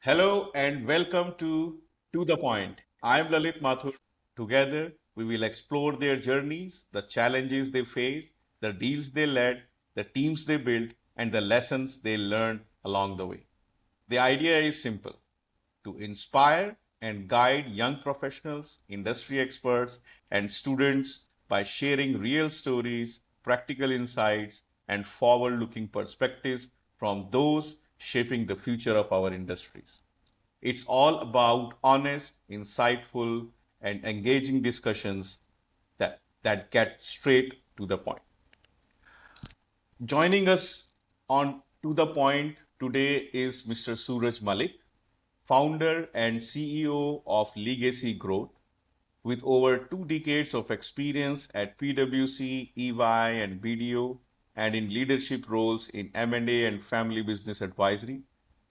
Hello and welcome To the Point. I'm Lalit Mathur. Together, we will explore their journeys, the challenges they face, the deals they led, the teams they built, and the lessons they learned along the way. The idea is simple: to inspire and guide young professionals, industry experts, and students by sharing real stories, practical insights, and forward looking perspectives from those shaping the future of our industries. It's all about honest, insightful, and engaging discussions that get straight to the point. Joining us on To the Point today is Mr. Suraj Malik, founder and CEO of Legacy Growth, with over 2 decades of experience at PwC, EY, and BDO, and in leadership roles in M&A and family business advisory.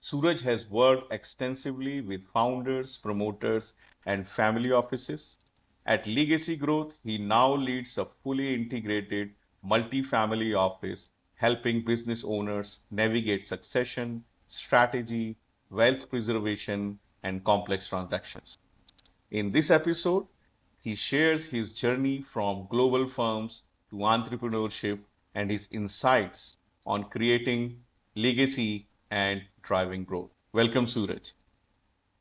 Suraj has worked extensively with founders, promoters, and family offices. At Legacy Growth, he now leads a fully integrated multi-family office, helping business owners navigate succession, strategy, wealth preservation, and complex transactions. In this episode, he shares his journey from global firms to entrepreneurship and his insights on creating legacy and driving growth. Welcome, Suraj.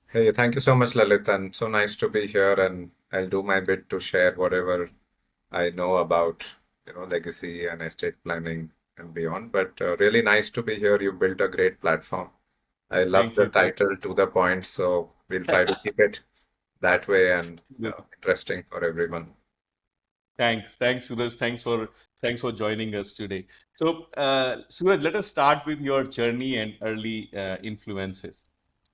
Hey, thank you so much, Lalit, and so nice to be here. And I'll do my bit to share whatever I know about, legacy and estate planning and beyond. But really nice to be here. You built a great platform. I love Thank the you. title "To the Point," so we'll try to keep it that way and Good. interesting for everyone. Thanks, Suraj. Thanks for joining us today. So, Suraj, let us start with your journey and early influences.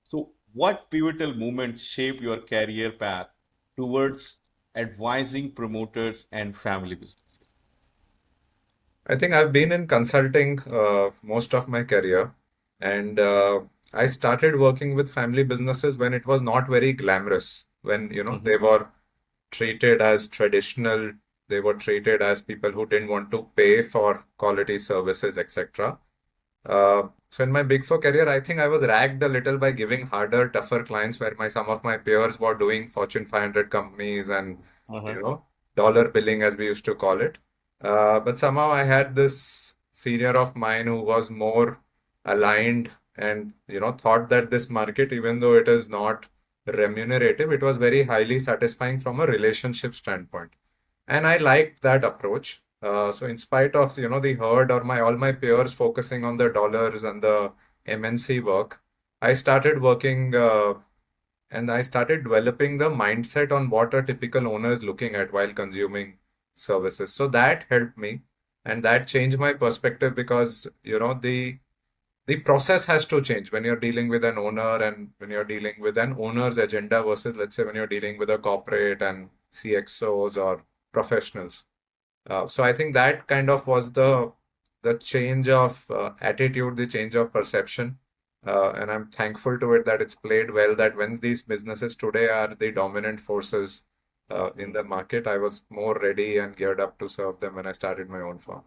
So, what pivotal moments shaped your career path towards advising promoters and family businesses? I think I've been in consulting most of my career, and I started working with family businesses when it was not very glamorous, when they Mhm. were treated as traditional, they were treated as people who didn't want to pay for quality services, etc. So in my Big Four career, I think I was ragged a little by giving harder, tougher clients where my some of my peers were doing Fortune 500 companies and Uh-huh. you know dollar billing as we used to call it. But somehow I had this senior of mine who was more aligned and thought that this market, even though it is not remunerative, it was very highly satisfying from a relationship standpoint. And I liked that approach. So in spite of the herd or my all my peers focusing on the dollars and the MNC work, I started working and I started developing the mindset on what a typical owner is looking at while consuming services. So that helped me, and that changed my perspective because the process has to change when you're dealing with an owner and when you're dealing with an owner's agenda versus, let's say, when you're dealing with a corporate and CXOs or professionals. So I think that kind of was the change of attitude, the change of perception, and I'm thankful to it that it's played well. That when these businesses today are the dominant forces in the market, I was more ready and geared up to serve them when I started my own firm.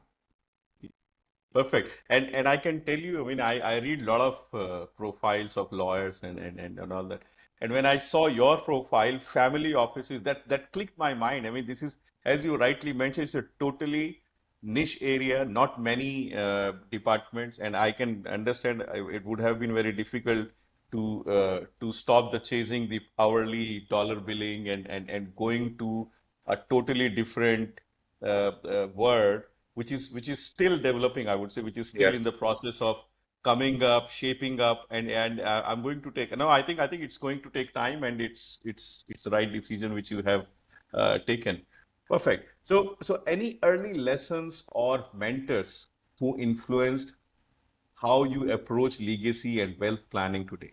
Perfect. And I can tell you, I mean, I read a lot of profiles of lawyers and all that. And when I saw your profile, family offices, that clicked my mind. I mean, this is, as you rightly mentioned, it's a totally niche area, not many departments, and I can understand it would have been very difficult to stop the chasing the hourly dollar billing and going to a totally different world which is still developing, I would say, which is still in the Yes. process of coming up, shaping up, and I'm going to take. No, I think it's going to take time, and it's the right decision which you have taken. Perfect. So any early lessons or mentors who influenced how you approach legacy and wealth planning today?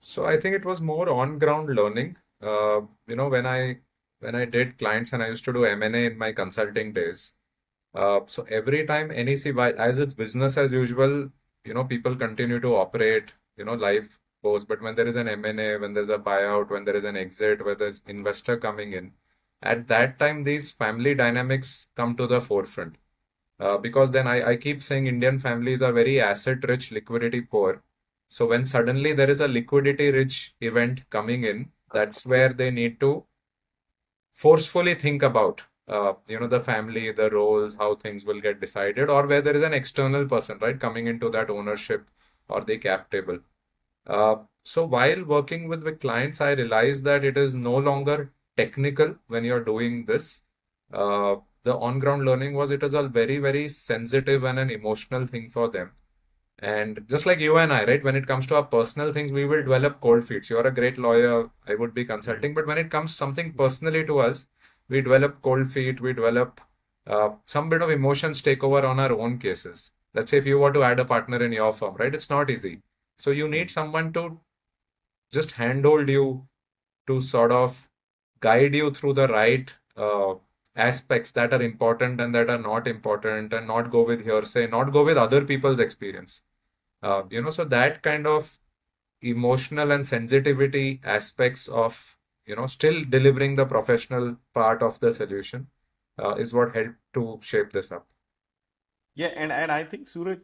So I think it was more on-ground learning. When I did clients and I used to do M&A in my consulting days. So every time NEC, as it's business as usual, people continue to operate, life goes. But when there is an M&A, when there's a buyout, when there is an exit, where there's investor coming in, at that time, these family dynamics come to the forefront. Because then I keep saying Indian families are very asset rich, liquidity poor. So when suddenly there is a liquidity rich event coming in, that's where they need to forcefully think about the family, the roles, how things will get decided, or where there is an external person, right, coming into that ownership or the cap table. So while working with clients, I realized that it is no longer technical when you're doing this. The on-ground learning was it is a very, very sensitive and an emotional thing for them. And just like you and I, right, when it comes to our personal things, we will develop cold feet. You're a great lawyer, I would be consulting. But when it comes something personally to us, we develop cold feet, we develop some bit of emotions take over on our own cases. Let's say if you were to add a partner in your firm, right, it's not easy. So you need Mm. someone to just handhold you, to sort of guide you through the right aspects that are important and that are not important, and not go with hearsay, not go with other people's experience. So that kind of emotional and sensitivity aspects of, still delivering the professional part of the solution is what helped to shape this up. Yeah, and I think Suraj,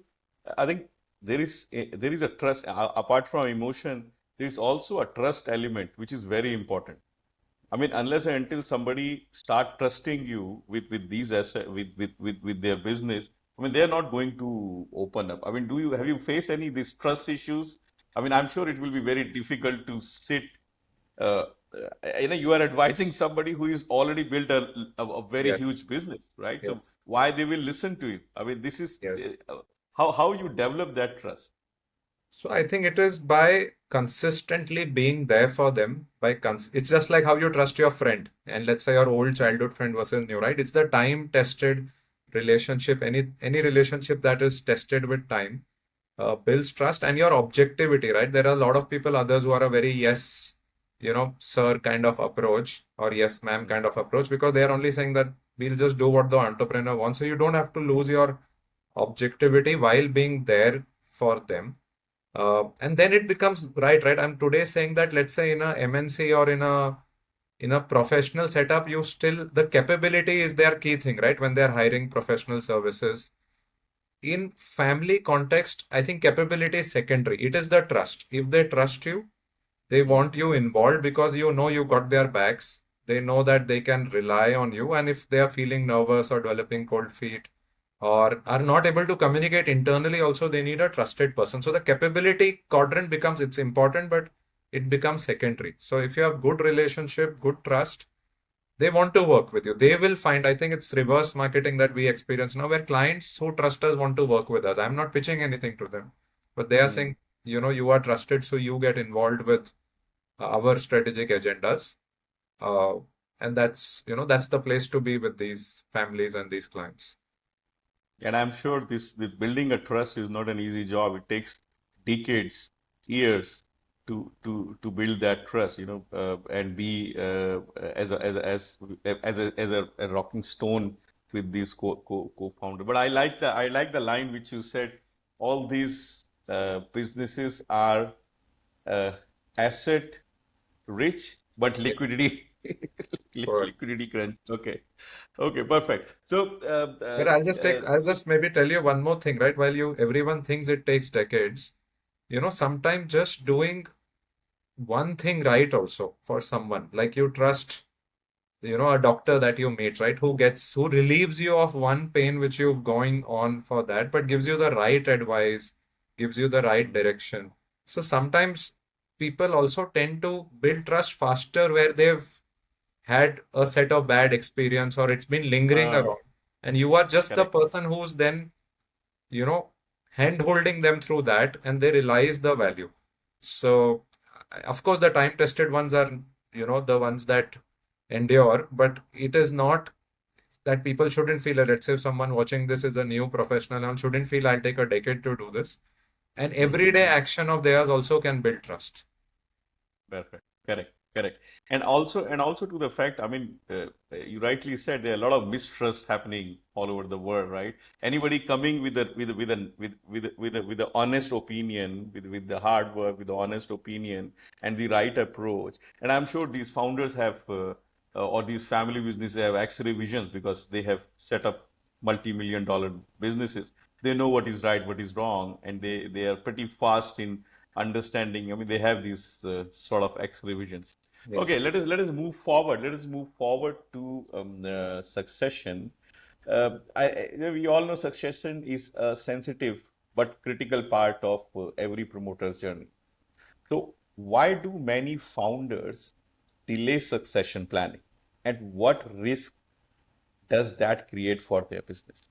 I think there is a trust apart from emotion. There is also a trust element which is very important. I mean, unless and until somebody start trusting you with these asset with their business, I mean, they're not going to open up. I mean, do you have you faced any these trust issues? I mean, I'm sure it will be very difficult to sit. Uh, you are advising somebody who is already built a very Yes, huge business, right? So yes, why they will listen to you? I mean, this is yes. how you develop that trust. So I think it is by consistently being there for them. It's just like how you trust your friend, and let's say your old childhood friend versus new, right? It's the time-tested relationship. Any relationship that is tested with time builds trust, and your objectivity, right? There are a lot of people, others who are a very yes, sir kind of approach, or yes, ma'am kind of approach, because they are only saying that we'll just do what the entrepreneur wants. So you don't have to lose your objectivity while being there for them. And then it becomes right. I'm today saying that, let's say in a MNC or in a professional setup, you still the capability is their key thing, right? When they're hiring professional services. In family context, I think capability is secondary. It is the trust. If they trust you, they Mm. want you involved because you got their backs. They know that they can rely on you. And if they are feeling nervous or developing cold feet or are not able to communicate internally, also they need a trusted person. So the capability quadrant becomes it's important, but it becomes secondary. So if you have good relationship, good trust, they want to work with you. They will find, I think it's reverse marketing that we experience now, where clients who trust us want to work with us. I'm not pitching anything to them, but they are Mm. saying, you are trusted, so you get involved with our strategic agendas. Uh, and that's the place to be with these families and these clients. And I'm sure the building a trust is not an easy job. It takes decades, years to build that trust, and be as a rocking stone with these co-founder. But I like the line which you said. All these businesses are uh, asset rich, but Yes. liquidity Correct. liquidity crunch. Okay, okay, perfect. So But I'll just maybe tell you one more thing, right? While everyone thinks it takes decades, sometimes just doing one thing right also for someone, like you trust, a doctor that you meet, right? Who relieves you of one pain which you've going on for that, but gives you the right advice, gives you the right direction. So sometimes people also tend to build trust faster where they've had a set of bad experience or it's been lingering uh, around. And you are just the correct. person who's then, you know, hand holding them through that and they realize the value. So, of course, the time tested ones are, the ones that endure, but it is not that people shouldn't feel that, let's say if someone watching this is a new professional and shouldn't feel I'll take a decade to do this. And everyday Mm-hmm. action of theirs also can build trust. Perfect. Correct. Correct. And also to the fact, I mean, you rightly said there are a lot of mistrust happening all over the world, right? Anybody coming with a honest opinion, with the hard work, with the honest opinion and the right approach. And I'm sure these founders have, or these family businesses have X-ray visions because they have set up multi-million dollar businesses. They know what is right, what is wrong, and they are pretty fast in understanding. I mean, they have these sort of X revisions. Okay, Yes. let us move forward. Let us move forward to succession. We all know succession is a sensitive but critical part of every promoter's journey. So, why do many founders delay succession planning, and what risk does that create for their business?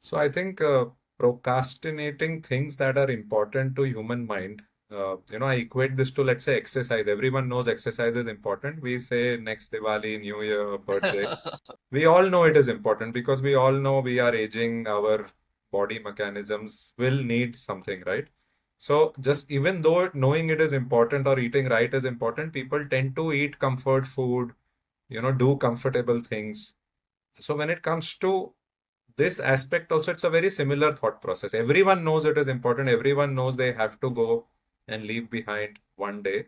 So I think procrastinating things that are important to human mind. I equate this to, let's say, exercise. Everyone knows exercise is important. We say next Diwali, New Year, birthday. We all know it is important because we all know we are aging, our body mechanisms will need something, right? So just even though knowing it is important or eating right is important, people tend to eat comfort food, do comfortable things. So when it comes to this aspect also, it's a very similar thought process. Everyone knows it is important. Everyone knows they have to go and leave behind one day.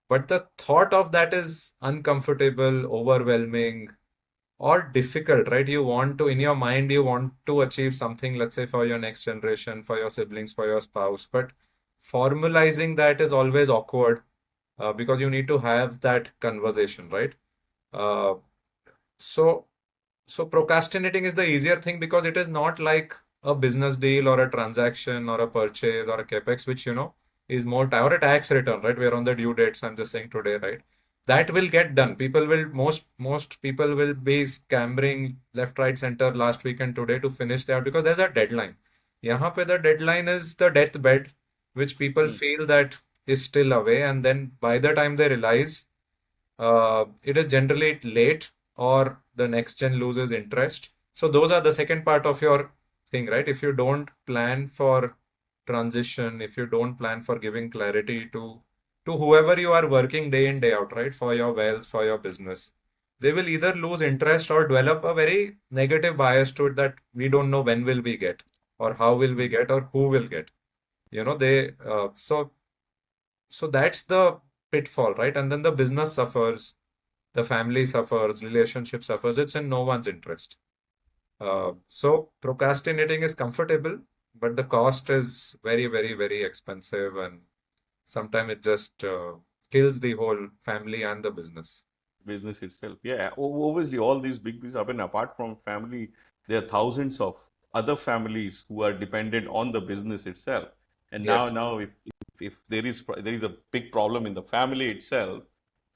But the thought of that is uncomfortable, overwhelming, or difficult, right? You want to, in your mind, you want to achieve something, let's say for your next generation, for your siblings, for your spouse. But formalizing that is always awkward because you need to have that conversation, right? Uh, so so procrastinating is the easier thing because it is not like a business deal or a transaction or a purchase or a capex, which is more time or a tax return, right? We're on the due dates. I'm just saying today, right? That will get done. People will most people will be scampering left, right, center last week and today to finish that because there's a deadline. यहाँ पे the deadline is the deathbed, which people Hmm. feel that is still away, and then by the time they realize it is generally late or the next gen loses interest. So those are the second part of your thing, right? If you don't plan for transition, if you don't plan for giving clarity to whoever you are working day in, day out, right? For your wealth, for your business, they will either lose interest or develop a very negative bias to it that we don't know when will we get or how will we get or who will get. They so that's the pitfall, right? And then the business suffers, the family suffers, relationship suffers. It's in no one's interest. So procrastinating is comfortable, but the cost is very, very, very expensive, and sometimes it just kills the whole family and the business. Business itself. Yeah, obviously, all these big business, I mean, apart from family, there are thousands of other families who are dependent on the business itself. And now, Yes. now, if there is a big problem in the family itself,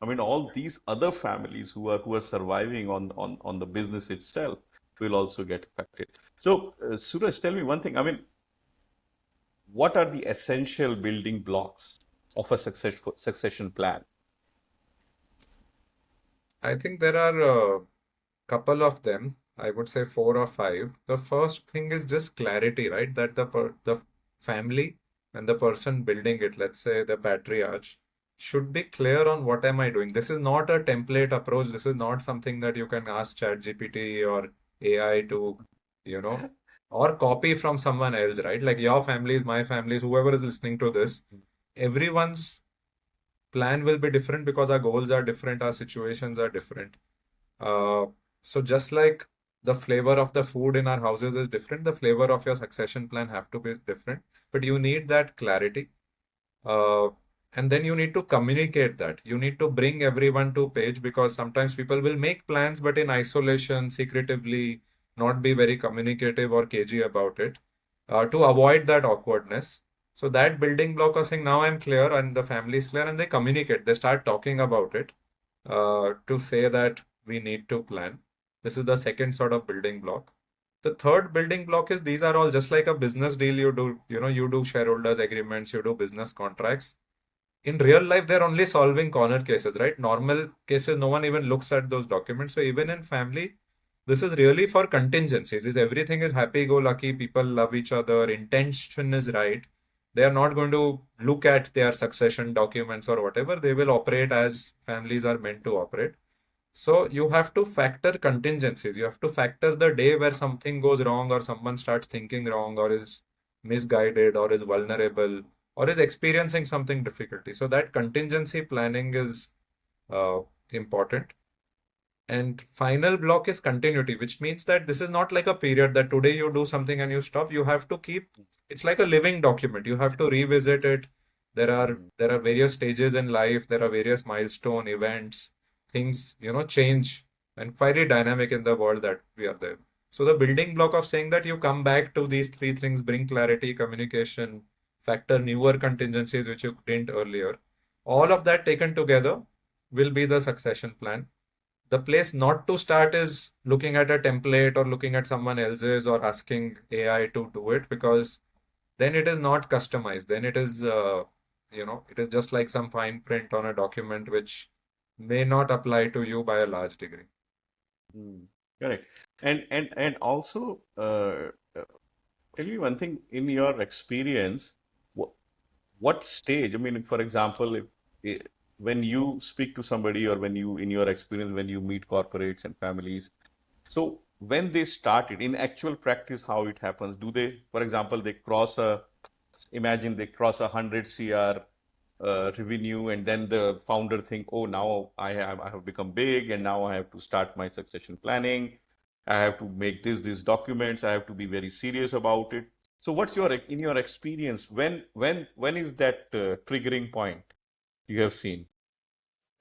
I mean, all these other families who are surviving on the business itself will also get affected. So, Suraj, tell me one thing. I mean, what are the essential building blocks of a successful succession plan? I think there are a couple of them. I would say four or five. The first thing is just clarity, right? That the family and the person building it, let's say the patriarch, should be clear on what am I doing. This is not a template approach. This is not something that you can ask ChatGPT or AI to, you know, or copy from someone else, right? Like your family is my family is whoever is listening to this. Everyone's plan will be different because our goals are different, our situations are different. Uh, so just like the flavor of the food in our houses is different, the flavor of your succession plan have to be different. But you need that clarity. Uh, and then you need to communicate that. You need to bring everyone to page because sometimes people will make plans, but in isolation, secretively, not be very communicative or cagey about it, to avoid that awkwardness. So that building block of saying, now I'm clear and the family is clear and they communicate, they start talking about it to say that we need to plan. This is the second sort of building block. The third building block is these are all just like a business deal you do, you do shareholders agreements, you do business contracts. In real life, they're only solving corner cases, right? Normal cases, no one even looks at those documents. So even in family, this is really for contingencies. Is everything is happy-go-lucky, people love each other, intention is right. They are not going to look at their succession documents or whatever. They will operate as families are meant to operate. So you have to factor contingencies. You have to factor the day where something goes wrong or someone starts thinking wrong or is misguided or is vulnerable or is experiencing something difficulty. So that contingency planning is uh, important. And final block is continuity, which means that this is not like a period that today you do something and you stop. You have to keep, it's like a living document. You have to revisit it. There are various stages in life, there are various milestone events, things, change and very dynamic in the world that we are there. So the building block of saying that you come back to these three things, bring clarity, communication, factor newer contingencies which you didn't earlier. All of that taken together will be the succession plan. The place not to start is looking at a template or looking at someone else's or asking AI to do it, because then it is not customized. Then it is just like some fine print on a document which may not apply to you by a large degree. Mm, correct. And also, tell me one thing, in your experience, what, what stage, I mean, for example, when you speak to somebody, or when you, in your experience, when you meet corporates and families, so when they started in actual practice, how it happens? Do they, for example, they cross a, imagine they cross 100 CR revenue, and then the founder think, oh, now I have become big, and now I have to start my succession planning. I have to make these documents. I have to be very serious about it. So what's your, in your experience, when is that triggering point you have seen?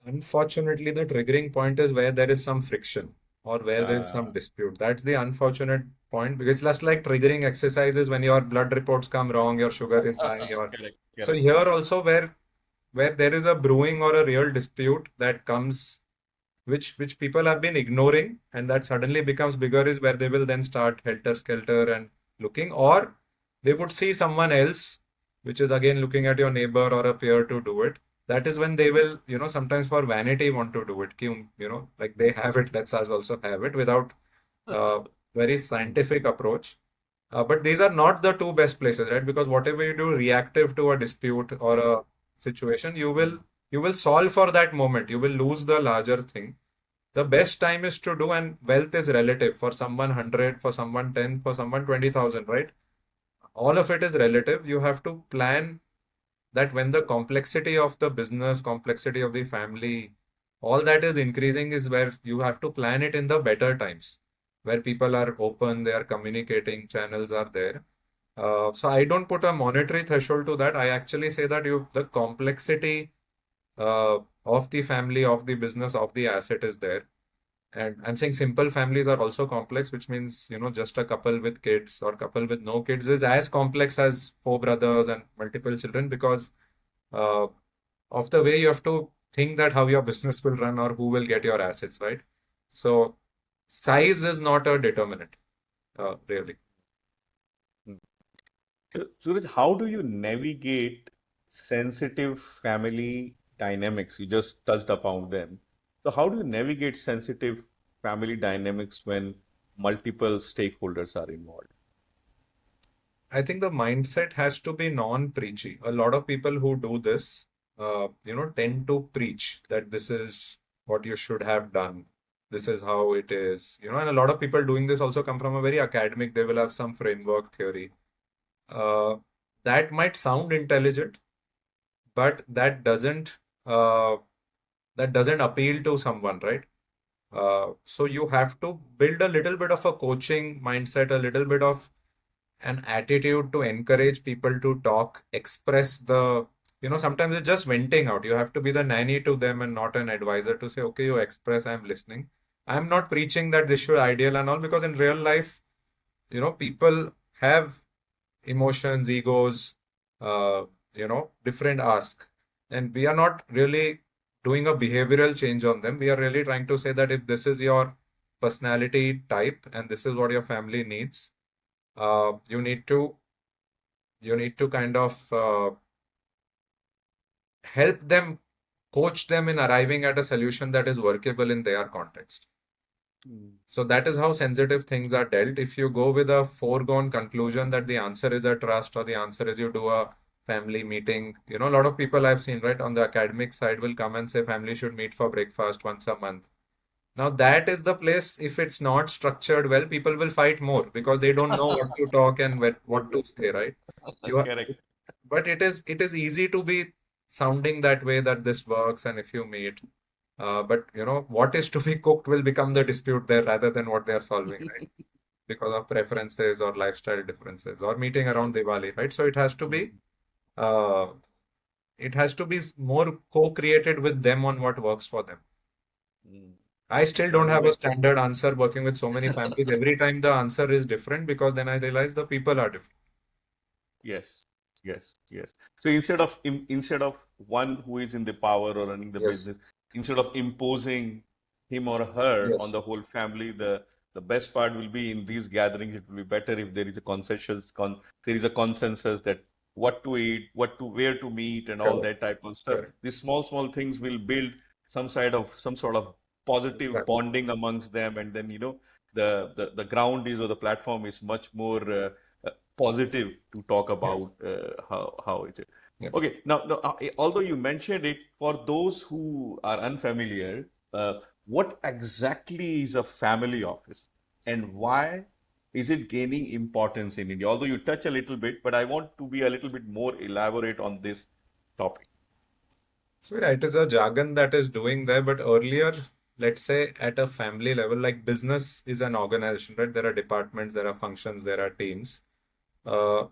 Unfortunately, the triggering point is where there is some friction or where there is some Uh, dispute. That's the unfortunate point, because it's just like triggering exercises when your blood reports come wrong, your sugar is high, your correct, so correct. here also where there is a brewing or a real dispute that comes, which people have been ignoring, and that suddenly becomes bigger, is where they will then start helter skelter and looking, or they would see someone else, which is again looking at your neighbor or a peer to do it. That is when they will, sometimes for vanity want to do it. Like they have it, let's us also have it, without uh, very scientific approach. But these are not the two best places, right? Because whatever you do reactive to a dispute or a situation, you will solve for that moment. You will lose the larger thing. The best time is to do, and wealth is relative. For someone 100, for someone 10, for someone 20,000, right? All of it is relative. You have to plan that when the complexity of the business, complexity of the family, all that is increasing, is where you have to plan it in the better times, where people are open, they are communicating, channels are there. So I don't put a monetary threshold to that. I actually say that the complexity of the family, of the business, of the asset is there. And I'm saying simple families are also complex, which means, just a couple with kids or couple with no kids is as complex as four brothers and multiple children, because uh, of the way you have to think that how your business will run or who will get your assets, right? So size is not a determinant, really. Mm. So, Suraj, how do you navigate sensitive family dynamics? You just touched upon them. So, how do you navigate sensitive family dynamics when multiple stakeholders are involved? I think the mindset has to be non-preachy. A lot of people who do this, tend to preach that this is what you should have done. This is how it is, and a lot of people doing this also come from a very academic, they will have some framework theory. Uh, that might sound intelligent, but uh, that doesn't appeal to someone, right? So you have to build a little bit of a coaching mindset, a little bit of an attitude to encourage people to talk, express sometimes it's just venting out. You have to be the nanny to them and not an advisor to say, okay, you express, I'm listening. I'm not preaching that this should ideal and all, because in real life, people have emotions, egos, different ask. And we are not really doing a behavioral change on them. We are really trying to say that if this is your personality type and this is what your family needs, uh, you need to you need to kind of help them, coach them in arriving at a solution that is workable in their context. Mm. So that is how sensitive things are dealt. If you go with a foregone conclusion that the answer is a trust or the answer is you do a family meeting, a lot of people I've seen, right, on the academic side will come and say family should meet for breakfast once a month. Now that is the place, if it's not structured well, people will fight more because they don't know what to talk and what to say, right? You are, Correct. but it is easy to be sounding that way that this works and if you meet. But what is to be cooked will become the dispute there rather than what they are solving, right? Because of preferences or lifestyle differences or meeting around Diwali, right? So uh, it has to be more co-created with them on what works for them. Mm. I still And don't you have a may, standard answer working with so many families. Every time the answer is different because then I realize the people are different. yes, yes. So instead of one who is in the power or running the Yes, business, instead of imposing him or her on yes, the whole family, the best part will be in these gatherings. It will be better if there is a there is a consensus that what to eat, where to meet, and all correct, that type of stuff. correct. These small things will build some sort of positive Exactly. bonding amongst them, and then the ground is or the platform is much more positive to talk Yes, about how it is. yes. Okay, now although you mentioned it, for those who are unfamiliar, what exactly is a family office and why is it gaining importance in India? Although you touch a little bit, but I want to be a little bit more elaborate on this topic. So yeah, it is a jargon that is doing there, but earlier, let's say at a family level, like business is an organization, right? There are departments, there are functions, there are teams. Uh,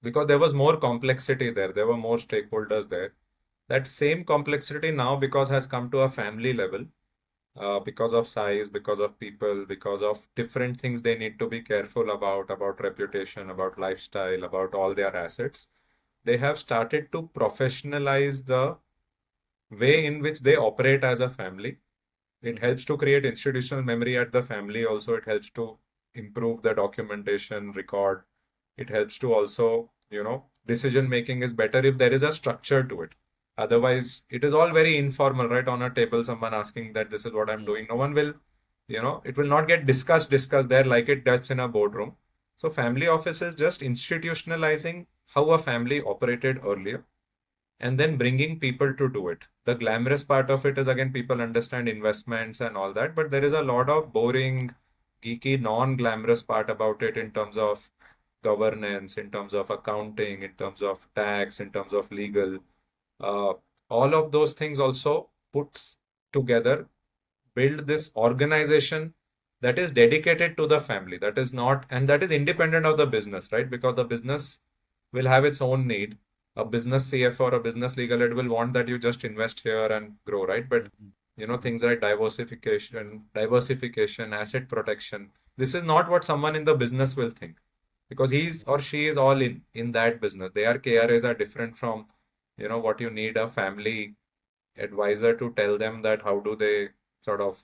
because there was more complexity there, there were more stakeholders there. That same complexity now, because has come to a family level, because of size, because of people, because of different things they need to be careful about reputation, about lifestyle, about all their assets. They have started to professionalize the way in which they operate as a family. It Mhm, helps to create institutional memory at the family. Also, it helps to improve the documentation record. It helps to also, decision making is better if there is a structure to it. Otherwise, it is all very informal, right? On a table, someone asking that this is what I'm mhm, doing. No one will, it will not get discussed there like it does in a boardroom. So, family office is just institutionalizing how a family operated earlier and then bringing people to do it. The glamorous part of it is again, people understand investments and all that, but there is a lot of boring, geeky, non-glamorous part about it in terms of governance, in terms of accounting, in terms of tax, in terms of legal. Uh, all of those things also puts together, build this organization that is dedicated to the family, that is not, and that is independent of the business, right? Because the business will have its own need. A business CFO or a business legal head will want that you just invest here and grow, right? But mhm, things like diversification, asset protection, this is not what someone in the business will think, because he's or she is all in that business. Their KRAs are different from what you need a family advisor to tell them, that how do they sort of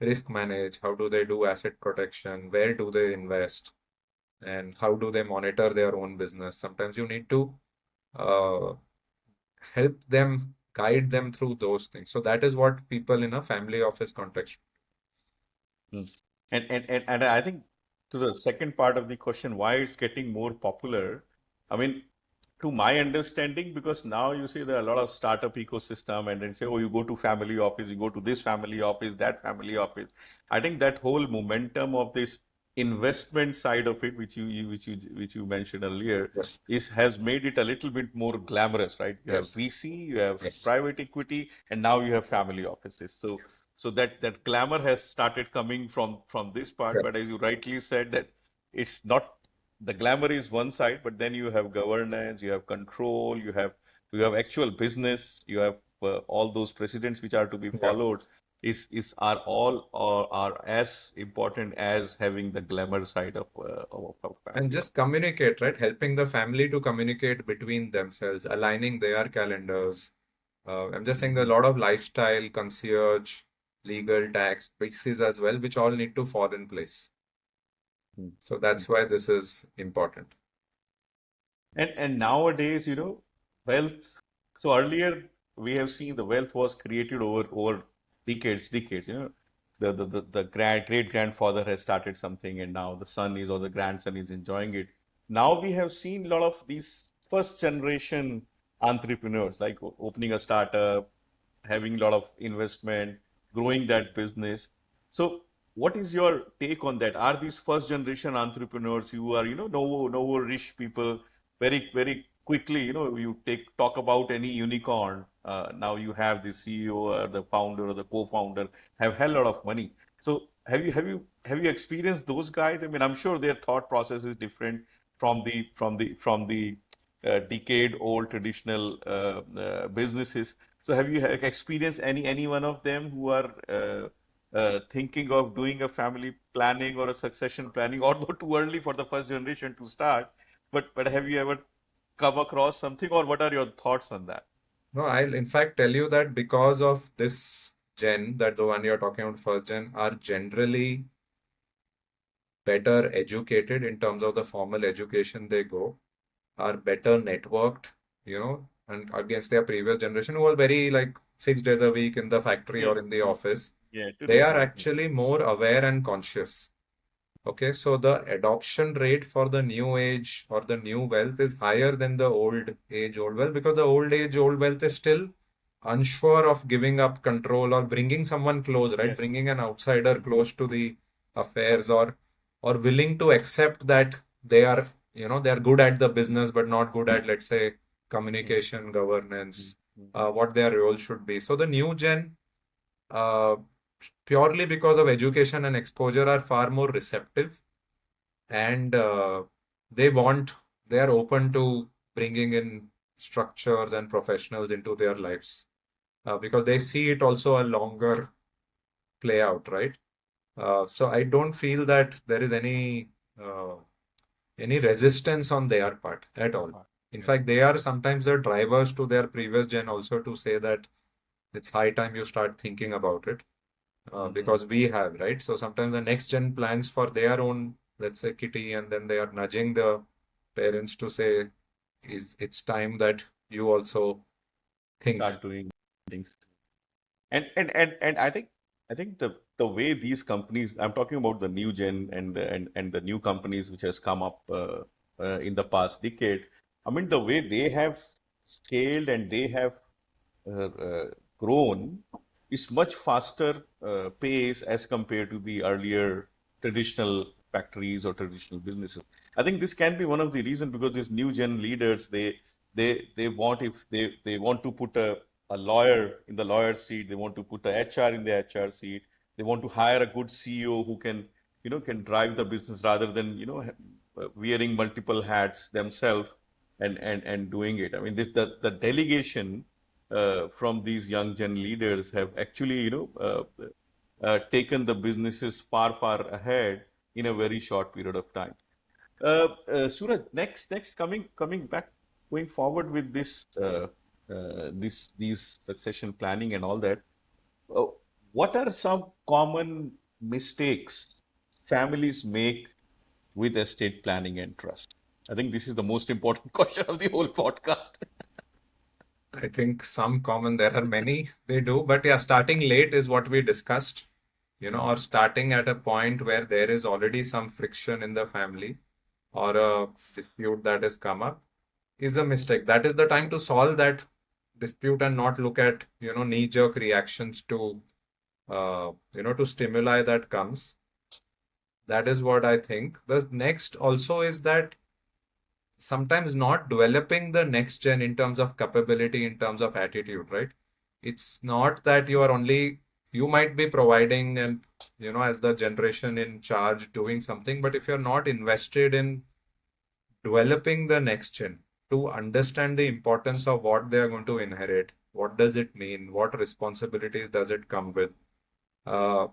risk manage, how do they do asset protection, where do they invest, and how do they monitor their own business. Sometimes you need to uh, help them, guide them through those things. So that is what people in a family office context. mhm. And I think to the second part of the question, why it's getting more popular. I mean, to my understanding, because now you see there are a lot of startup ecosystem, and then say, oh, you go to family office, you go to this family office, that family office. I think that whole momentum of this investment side of it, which you mentioned earlier, Yes, is has made it a little bit more glamorous, right? You have yes, VC, you have yes, private equity, and now you have family offices. So that glamour has started coming from this part. correct. But as you rightly said, that it's not, the glamour is one side, but then you have governance, you have control, you have actual business, you have all those precedents which are to be Yeah. followed is are all or are as important as having the glamour side of And family just office. communicate, right? Helping the family to communicate between themselves, aligning their calendars. I'm just saying there are a Mhm. lot of lifestyle, concierge, legal, tax pieces as well, which all need to fall in place. Mhm. So that's why this is important. And nowadays, wealth. So earlier we have seen the wealth was created over decades. The great grandfather has started something, and now the son is or the grandson is enjoying it. Now we have seen a lot of these first generation entrepreneurs, like opening a startup, having a lot of investment, growing that business. So, what is your take on that? Are these first generation entrepreneurs who are, no rich people, very, very quickly, you talk about any unicorn. Now you have the CEO or the founder or the co-founder have hell lot of money. So have you experienced those guys? I mean, I'm sure their thought process is different from the decade-old traditional businesses. So have you experienced any one of them who are thinking of doing a family planning or a succession planning, although too early for the first generation to start? But have you ever come across something, or what are your thoughts on that? No, I'll in fact tell you that because of this gen, that the one you're talking about, first gen, are generally better educated in terms of the formal education they go, are better networked, and against their previous generation who was very like 6 days a week in the factory Yeah, or in the office. yeah, They are traditional. Yeah. actually more aware and conscious. Okay, so the adoption rate for the new age or the new wealth is higher than the old age old wealth, because the old age old wealth is still unsure of giving up control or bringing someone close, right? Yes. Bringing an outsider close to the affairs, or willing to accept that they are, they are good at the business but not good at, let's say, Mm, communication, mm, governance, mm, what their role should be. So the new gen, uh, purely because of education and exposure, are far more receptive, and they want they are open to bringing in structures and professionals into their lives, because they see it also a longer play out, right? So I don't feel that there is uh, any resistance on their part at all. In yeah. fact, they are sometimes the drivers to their previous gen also to say that it's high time you start thinking about it, Mm-hmm. because we have, right? So sometimes the next gen plans for their own, let's say, kitty, and then they are nudging the parents to say, is it's time that you also think. Start doing things. And I think the way these companies, I'm talking about the new gen and the new companies which has come up in the past decade. I mean, the way they have scaled and they have uh, uh, grown is much faster pace as compared to the earlier traditional factories or traditional businesses. I think this can be one of the reasons, because these new gen leaders, they want, if they want to put a lawyer in the lawyer seat, they want to put a HR in the HR seat, they want to hire a good CEO who can drive the business rather than wearing multiple hats themselves and doing it. I mean, this the delegation from these young gen leaders have actually, taken the businesses far ahead in a very short period of time. Suraj, next coming back, going forward with these succession planning and all that. Uh, what are some common mistakes families make with estate planning and trust? I think this is the most important question of the whole podcast. I think some common, there are many they do, but yeah, starting late is what we discussed, or starting at a point where there is already some friction in the family or a dispute that has come up is a mistake. That is the time to solve that dispute and not look at, knee-jerk reactions to stimuli that comes. That is what I think. The next also is that sometimes not developing the next gen in terms of capability, in terms of attitude, right? It's not that you might be providing and, as the generation in charge doing something, but if you're not invested in developing the next gen to understand the importance of what they are going to inherit, what does it mean, what responsibilities does it come with, uh,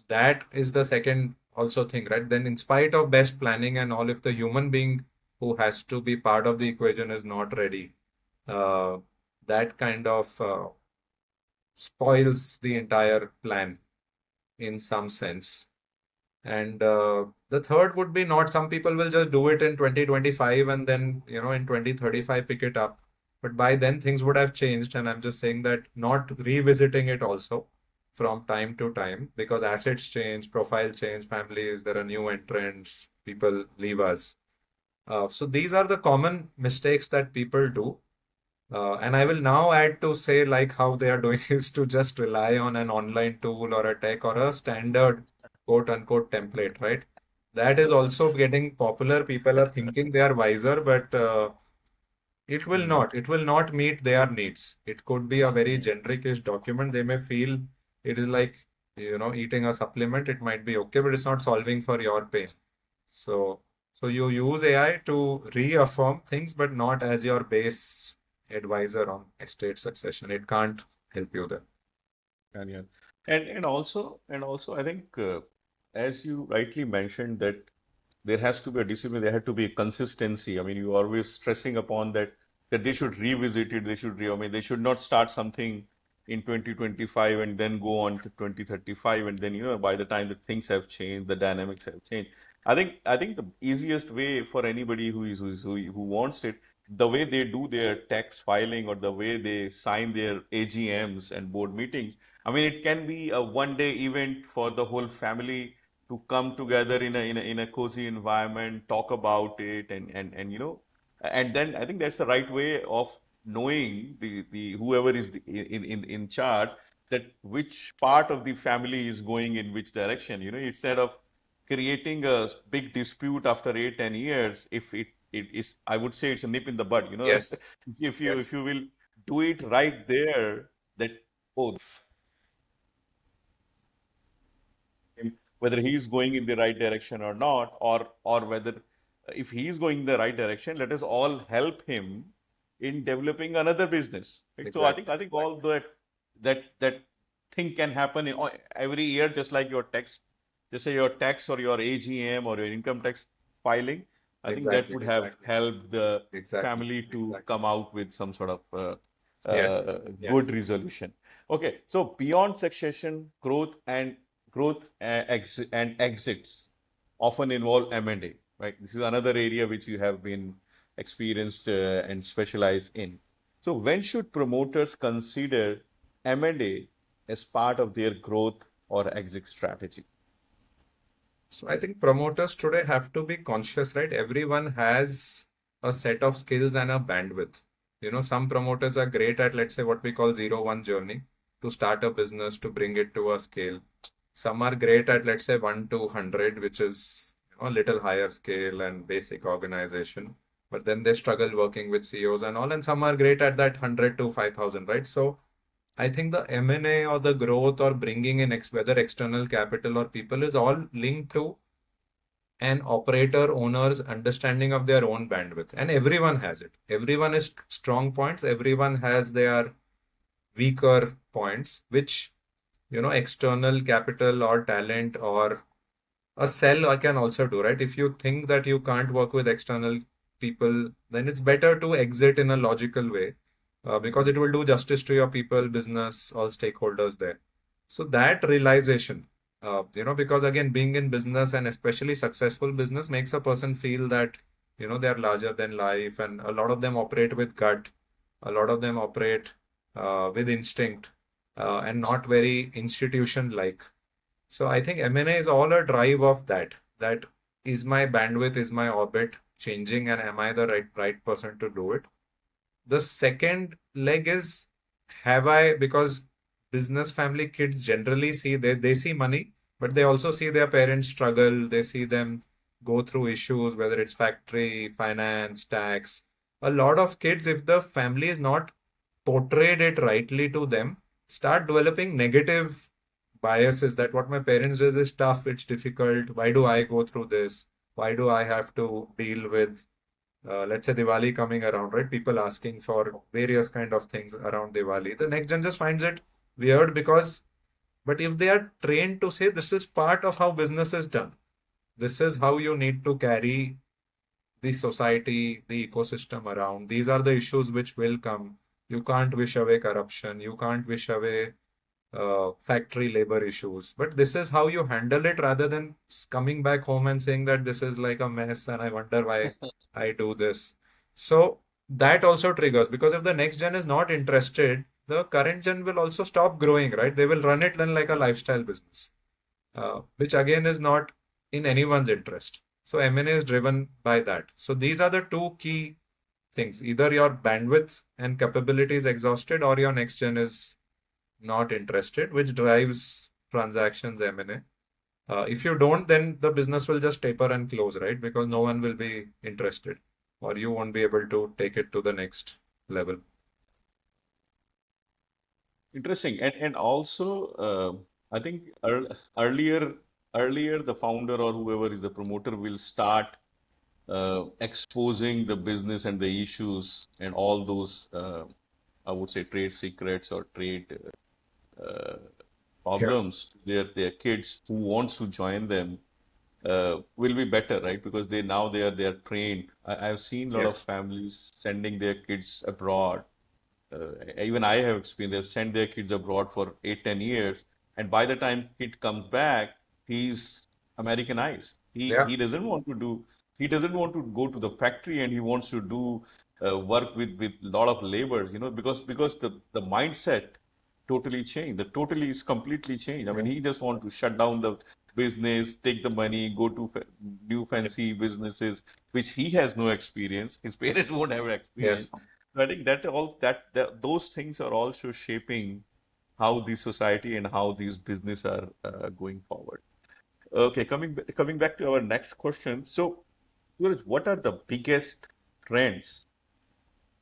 that is the second also thing, right? Then in spite of best planning and all, if the human being who has to be part of the equation is not ready, uh, that kind of spoils the entire plan in some sense. And the third would be, not some people will just do it in 2025 and then, in 2035 pick it up. But by then things would have changed. And I'm just saying that not revisiting it also from time to time, because assets change, profile change, families, there are new entrants, people leave us. So these are the common mistakes that people do. And I will now add to say, like, how they are doing is to just rely on an online tool or a tech or a standard quote unquote template, right? That is also getting popular. People are thinking they are wiser, but Mm. It will not meet their needs. It could be a very generic-ish document. They may feel it is like, eating a supplement. It might be okay, but it's not solving for your pain. So, so you use AI to reaffirm things, but not as your base advisor on estate succession. It can't help you there. Yeah. And also I think as you rightly mentioned that there has to be a discipline, there had to be a consistency. I mean, you are always stressing upon that they should revisit it, I mean, they should not start something in 2025 and then go on to 2035, and then by the time the things have changed, the dynamics have changed. I think the easiest way for anybody who wants it, the way they do their tax filing or the way they sign their AGMs and board meetings. I mean, it can be a one-day event for the whole family to come together in a cozy environment, talk about it, and then I think that's the right way of knowing the whoever is in charge, that which part of the family is going in which direction. Instead of creating a big dispute after 8, 10 years, if it is, I would say it's a nip in the bud. Yes, If yes, you will do it right there, that, oh, him whether he is going in the right direction or not, or whether if he is going in the right direction, let us all help him in developing another business. Right? So I think exactly. I think all that thing can happen every year, just like your tax, just say your tax or your AGM or your income tax filing. I think that Exactly. would have helped the Exactly. family to come out with some sort of Yes. good resolution. Okay, so beyond succession, growth and exits often involve M&A, right? This is another area which you have been experienced and specialized in. So when should promoters consider M&A as part of their growth or exit strategy? So I think promoters today have to be conscious, right? Everyone has a set of skills and a bandwidth. Some promoters are great at, let's say, what we call 0-1 journey, to start a business, to bring it to a scale. Some are great at, let's say, 1 to 100, which is, a little higher scale and basic organization. But then they struggle working with CEOs and all. And some are great at that 100 to 5,000, right? So I think the M&A or the growth or bringing in whether external capital or people is all linked to an operator owner's understanding of their own bandwidth. And everyone has it. Everyone has strong points. Everyone has their weaker points, which, external capital or talent or a sell I can also do, right? If you think that you can't work with external people, then it's better to exit in a logical way, because it will do justice to your people, business, all stakeholders there. So that realization, because again, being in business and especially successful business makes a person feel that, they're larger than life, and a lot of them operate with gut, a lot of them operate with instinct, and not very institution-like. So I think M&A is all a drive of that. That is my bandwidth, is my orbit changing, and am I the right person to do it? The second leg is, have I, because business family kids generally see, they see money, but they also see their parents struggle. They see them go through issues, whether it's factory, finance, tax. A lot of kids, if the family is not portrayed it rightly to them, start developing negative biases that what my parents do is tough, it's difficult. Why do I go through this? Why do I have to deal with, let's say, Diwali coming around, right? People asking for various kind of things around Diwali. The next gen just finds it weird because, but if they are trained to say this is part of how business is done, this is how you need to carry the society, the ecosystem around. These are the issues which will come. You can't wish away corruption. You can't wish away factory labor issues. But this is how you handle it rather than coming back home and saying that this is like a mess and I wonder why I do this. So that also triggers, because if the next gen is not interested, the current gen will also stop growing, right? They will run it then like a lifestyle business, which again is not in anyone's interest. So M&A is driven by that. So these are the two key things. Either your bandwidth and capability is exhausted or your next gen is not interested, which drives transactions M&A. If you don't, then the business will just taper and close, right? Because no one will be interested. or you won't be able to take it to the next level. Interesting. And also, I think earlier earlier the founder or whoever is the promoter will start exposing the business and the issues and all those, I would say, trade secrets or trade uh, Yeah. problems to their kids who wants to join them, will be better, right? Because they are trained. I've seen a lot of Yes. families sending their kids abroad. Even I have experienced, they've sent their kids abroad for 8, 10 years, and by the time kid comes back, he's Americanized. Yeah. He doesn't want to do, he doesn't want to go to the factory, and he wants to do work with lot of labors, because the mindset totally changed. The totally is completely changed. I mean, Yeah. he just want to shut down the business, take the money, go to new Yeah. fancy businesses, which he has no experience. His parents won't have experience. Yes. So I think that those things are also shaping how the society and how these business are going forward. Okay, coming back to our next question. So, Suraj, what are the biggest trends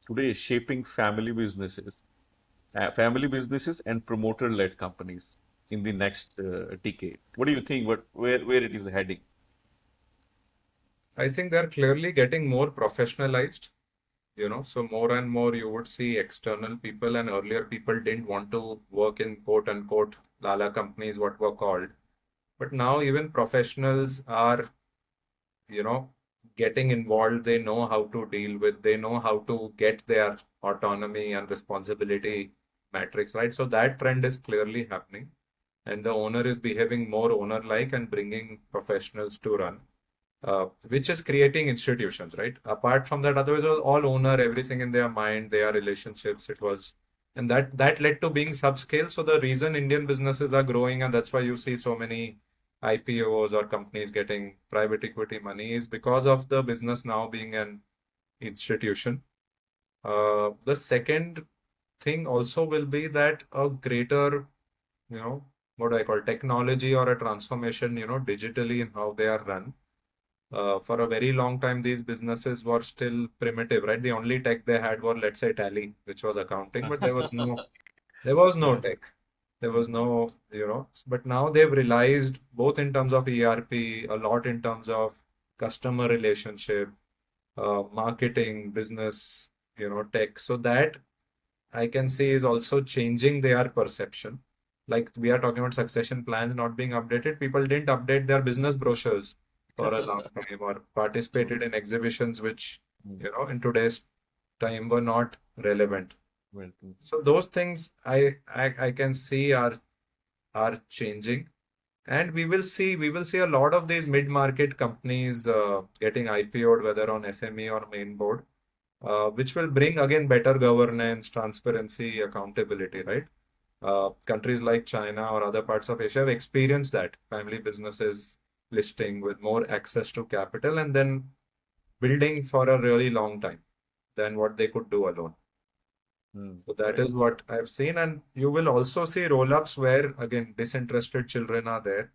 today shaping family businesses and promoter-led companies in the next decade? What do you think? Where it is heading? I think they're clearly getting more professionalized, so more and more you would see external people, and earlier people didn't want to work in quote unquote Lala companies, what were called. But now even professionals are, you know, getting involved. They know how to deal with, they know how to get their autonomy and responsibility matrix, right? So that trend is clearly happening. And the owner is behaving more owner-like and bringing professionals to run, which is creating institutions, right? Apart from that, otherwise, it was all owner, everything in their mind, their relationships. It was, and that led to being subscale. So the reason Indian businesses are growing, and that's why you see so many IPOs or companies getting private equity money, is because of the business now being an institution. The second thing also will be that a greater, you know, what do I call technology or a transformation, digitally in how they are run. For a very long time, these businesses were still primitive, right? The only tech they had were, let's say, Tally, which was accounting, but there was no Right. tech. There was no, but now they've realized both in terms of ERP, a lot in terms of customer relationship, marketing, business, tech. So that I can say is also changing their perception. Like we are talking about succession plans not being updated. People didn't update their business brochures for a long time or True. participated in exhibitions which, Mm. in today's time were not relevant. Well, true. So those things I can see are changing. And we will see a lot of these mid-market companies getting IPO'd, whether on SME or main board, which will bring again better governance, transparency, accountability, right? Countries like China or other parts of Asia have experienced that family businesses listing with more access to capital and then building for a really long time than what they could do alone. So that Right. is what I've seen. And you will also see roll-ups where, again, disinterested children are there,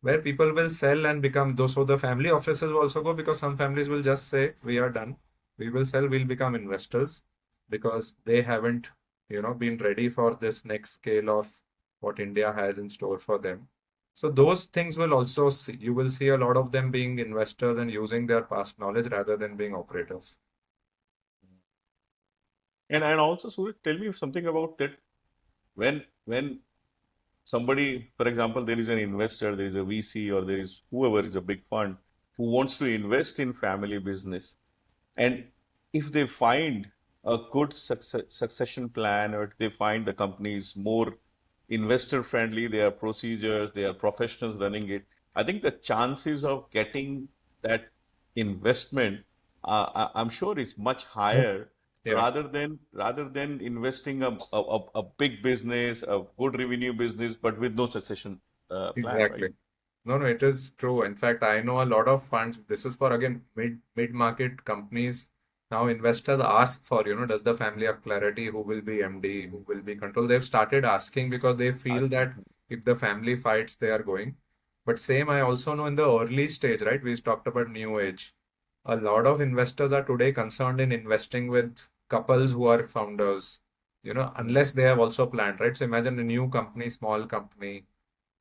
where people will sell and become those. So the family offices will also go because some families will just say, we are done. We will sell, we'll become investors because they haven't, been ready for this next scale of what India has in store for them. So those things will also see, you will see a lot of them being investors and using their past knowledge rather than being operators. And also, Suraj, tell me something about that. When somebody, for example, there is an investor, there is a VC, or there is whoever is a big fund who wants to invest in family business, and if they find a good succession plan, or if they find the company is more investor friendly, there are procedures, there are professionals running it, I think the chances of getting that investment, I'm sure is much Yeah. higher Yeah. rather than investing a big business, a good revenue business, but with no succession plan, right? Exactly. No, no, it is true. In fact, I know a lot of funds. This is for again mid-market companies. Now investors ask for, does the family have clarity? Who will be MD? Who will be control? They've started asking because they feel Asking. that if the family fights, they are going. But same, I also know in the early stage, right? We talked about new age. a lot of investors are today concerned in investing with couples who are founders, Mm. unless they have also planned, right? So imagine a new company, small company,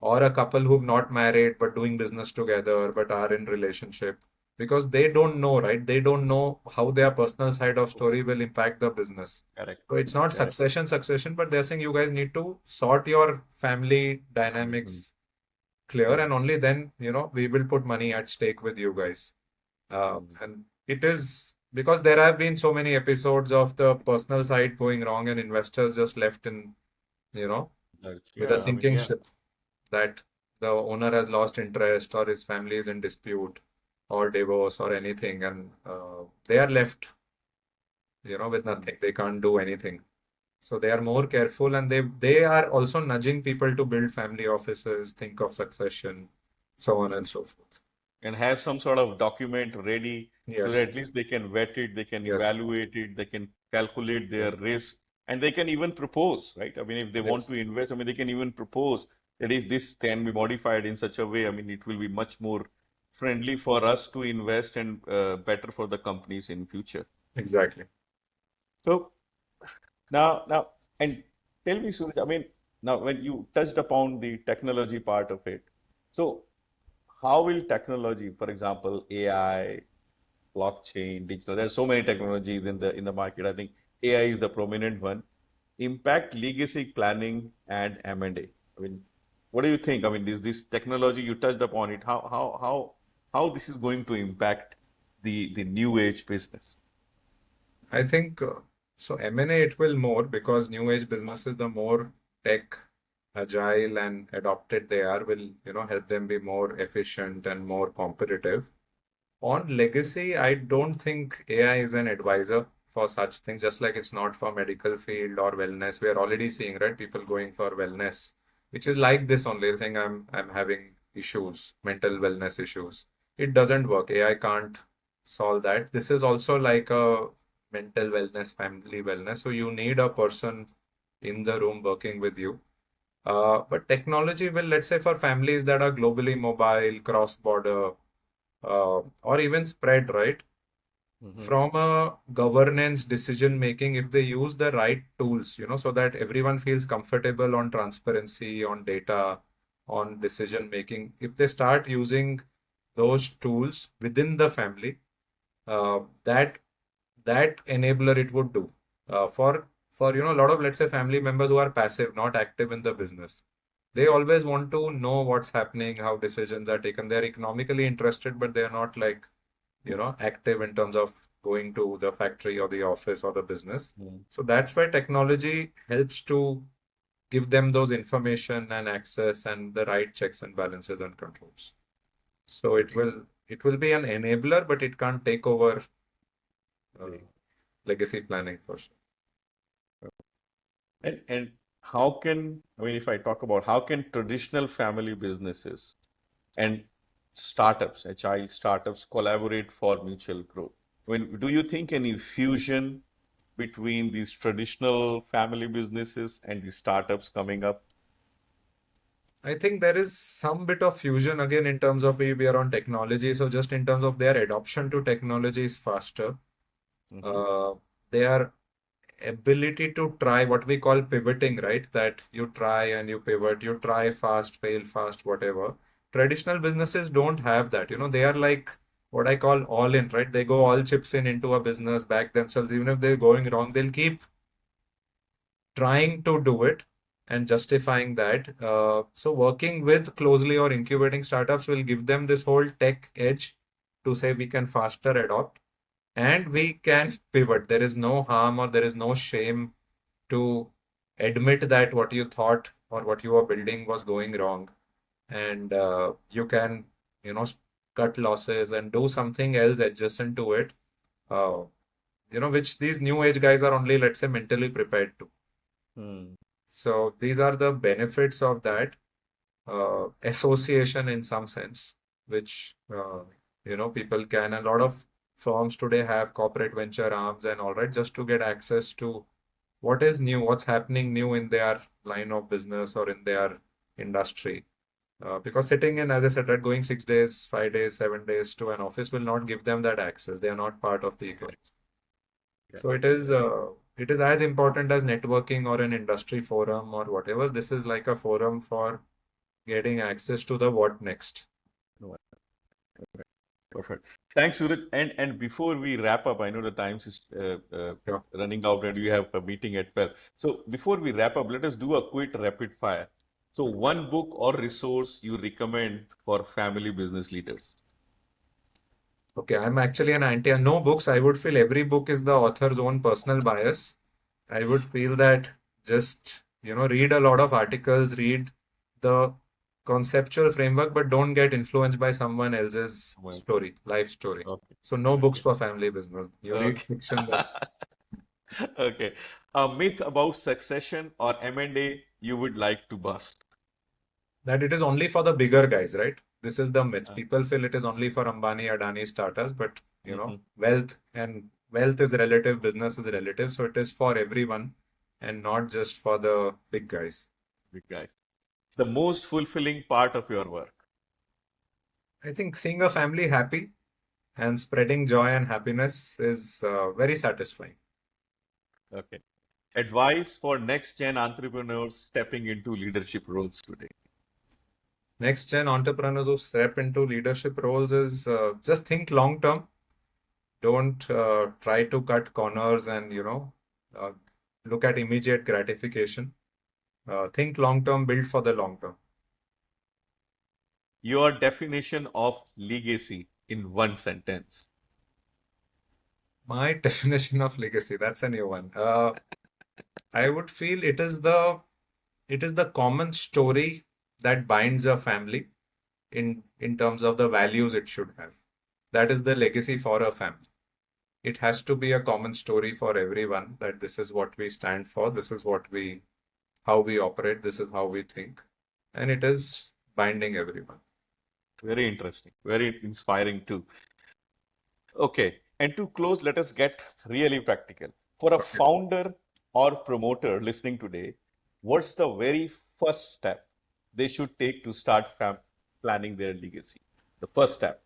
or a couple who've not married but doing business together but are in relationship because they don't know, right? They don't know how their personal side of Yes. story will impact the business. Correct. So it's not Correct. succession, but they're saying you guys need to sort your family Mhm. dynamics clear, and Correct. only then, we will put money at stake with you guys. Mm. And it is because there have been so many episodes of the personal side going wrong and investors just left in, you know, with a Yeah, I mean, sinking yeah. ship, that the owner has lost interest or his family is in dispute or divorce or anything, and they are left, with Mm. nothing. They can't do anything. So they are more careful, and they are also nudging people to build family offices, think of succession, so on and so forth. And have some sort of document ready so that Yes, at least they can vet it, they can yes, evaluate it, they can calculate yeah, their risk, and they can even propose, right? I mean, if they want to yes, invest, I mean, they can even propose that if this can be modified in such a way, I mean, it will be much more friendly for us to invest and better for the companies in future. exactly. So now, and tell me, Suraj, I mean, now when you touched upon the technology part of it, so how will technology, for example, AI, blockchain, digital. There's so many technologies in the market. I think AI is the prominent one. Impact legacy planning and M&A. I mean, what do you think? I mean, this technology you touched upon it. How this is going to impact the new age business? I think so. M&A it will more because new age businesses, the more tech agile and adopted they are, will help them be more efficient and more competitive. On legacy, I don't think AI is an advisor for such things, just like it's not for medical field or wellness. We are already seeing, right, people going for wellness, which is like this only, saying I'm having issues, mental wellness issues. It doesn't work. AI can't solve that. This is also like a mental wellness, family wellness. So you need a person in the room working with you. But technology will, let's say, for families that are globally mobile, cross-border, or even spread, right? Hmm. From a governance decision making, if they use the right tools, so that everyone feels comfortable on transparency, on data, on decision making, if they start using those tools within the family, that enabler it would do for a lot of, let's say, family members who are passive, not active in the business. They always want to know what's happening, how decisions are taken. They're economically interested, but they're not like active in terms of going to the factory or the office or the business. So that's why technology helps to give them those information and access and the right checks and balances and controls. So it will be an enabler, but it can't take over uh, legacy planning for sure. And how can, I mean, if I talk about how can traditional family businesses and startups, HI startups, collaborate for mutual growth? I mean, do you think any fusion between these traditional family businesses and the startups coming up? I think there is some bit of fusion again in terms of we are on technology. So just in terms of their adoption to technology is faster. Hmm. Uh, their ability to try what we call pivoting, right? That you try and you pivot, you try fast, fail fast, whatever. Traditional businesses don't have that. They are like what I call all in, right? They go all chips in into a business, back themselves. Even if they're going wrong, they'll keep trying to do it and justifying that. So working with closely or incubating startups will give them this whole tech edge to say we can faster adopt and we can pivot. There is no harm or there is no shame to admit that what you thought or what you were building was going wrong, and you can you know cut losses and do something else adjacent to it, uh, which these new age guys are only, let's say, mentally prepared to. Hmm. So these are the benefits of that association in some sense, which people can. A lot of firms today have corporate venture arms and all, right, just to get access to what is new, what's happening new in their line of business or in their industry. Because sitting in, as I said, right, going 6 days, 5 days, 7 days to an office will not give them that access. They are not part of the ecosystem. Yeah. So it is as important as networking or an industry forum or whatever. This is like a forum for getting access to the what next. No, perfect. Thanks, Suraj. And before we wrap up, I know the times is Sure. running out and you have a meeting at 12. So before we wrap up, let us do a quick rapid fire. So one book or resource you recommend for family business leaders. Okay, I'm actually an anti. No books. I would feel every book is the author's own personal bias. I would feel that just, read a lot of articles, read the conceptual framework, but don't get influenced by someone else's Well, story, life story. okay, So no books okay, for family business. You read okay. fiction. That's Okay. A myth about succession or M&A you would like to bust. that it is only for the bigger guys, right? This is the myth. Uh, People feel it is only for Ambani, Adani startups, but mhm. wealth is relative, business is relative, so it is for everyone and not just for the big guys. Big guys. The most fulfilling part of your work. I think seeing a family happy and spreading joy and happiness is very satisfying. Okay. Advice for next gen entrepreneurs stepping into leadership roles today. Next gen entrepreneurs who step into leadership roles is just think long term. Don't try to cut corners and uh, look at immediate gratification. Think long term, build for the long term. Your definition of legacy in one sentence. My definition of legacy, that's a new one. I would feel it is the common story that binds a family in terms of the values it should have. That is the legacy for a family. It has to be a common story for everyone that this is what we stand for, this is how we operate, this is how we think, and it is binding everyone. Very interesting. Very inspiring too. Okay. And to close, let us get really practical. For a Okay. founder or promoter listening today, what's the very first step they should take to start planning their legacy? The first step.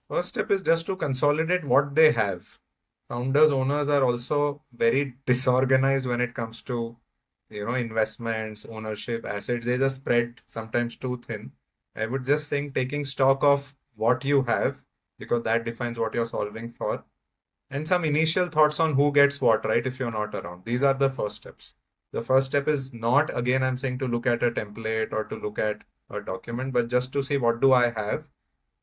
First step is just to consolidate what they have. Founders, owners are also very disorganized when it comes to, investments, ownership, assets. They just spread sometimes too thin. I would just think taking stock of what you have, because that defines what you're solving for, and some initial thoughts on who gets what, right? If you're not around, these are the first steps. The first step is not, again, I'm saying to look at a template or to look at a document, but just to see what do I have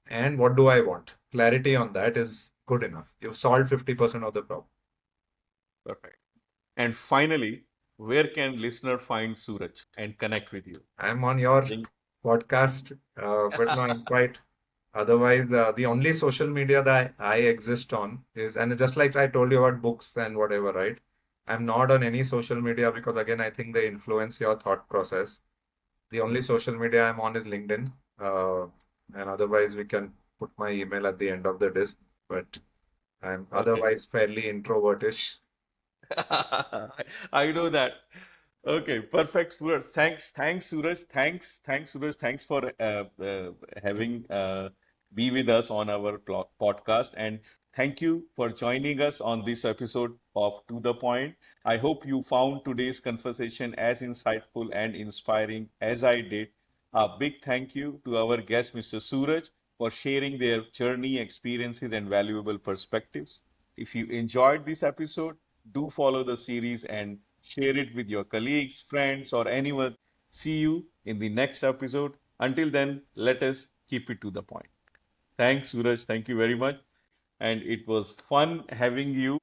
and what do I want. Clarity on that is good enough. You've solved 50% of the problem. Perfect. And finally, where can listener find Suraj and connect with you? I'm on your Link. podcast, but no, I'm quite. Otherwise, the only social media that I exist on is, and just like I told you about books and whatever, right? I'm not on any social media because, again, I think they influence your thought process. The only social media I'm on is LinkedIn. Uh, and otherwise, we can put my email at the end of the disk. But I'm Okay. otherwise fairly introvertish. I know that. Okay, perfect, Suraj. Thanks, Suraj. Thanks, Suraj. Thanks for having be with us on our podcast, and thank you for joining us on this episode of To the Point. I hope you found today's conversation as insightful and inspiring as I did. A big thank you to our guest, Mr. Suraj, for sharing their journey, experiences, and valuable perspectives. If you enjoyed this episode, do follow the series and share it with your colleagues, friends, or anyone. See you in the next episode. Until then, let us keep it to the point. Thanks, Suraj. Thank you very much. And it was fun having you